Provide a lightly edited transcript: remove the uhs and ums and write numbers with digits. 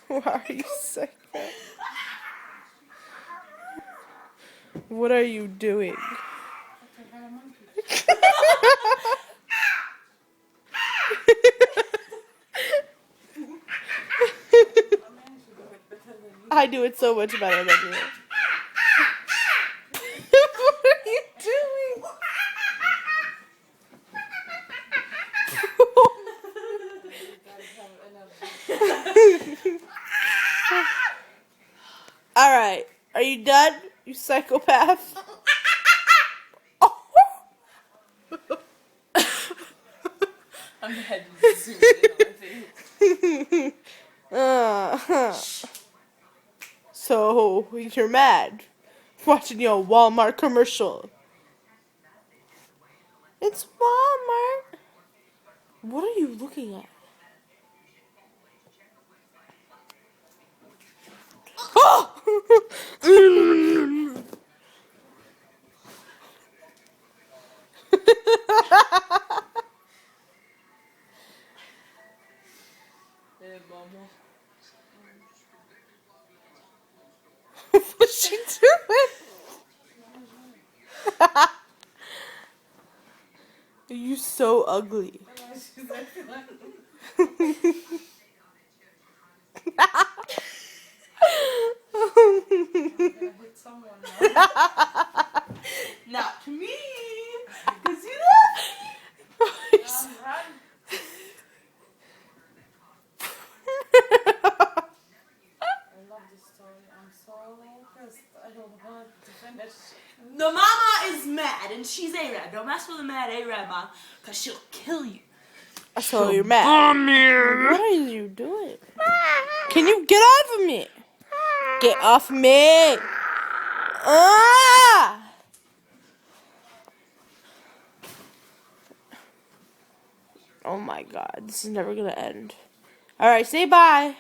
Why are you psycho? What are you doing? I do it so much better than you. What are you doing? Alright, are you done, you psychopath? I'm head zoomed in on my face. So, you're mad watching your Walmart commercial. It's Walmart. What are you looking at? Oh! What's she doing? You're so ugly. Not me, because you love me. I love this story. I'm so pissed. I don't want to finish. The mama is mad and she's A-Rab. Don't mess with a mad A-Rab mom, because she'll kill you. So you're mad. What are you doing? Can you get off of me? Get off me! Ah! Oh my god, this is never gonna end. Alright, say bye.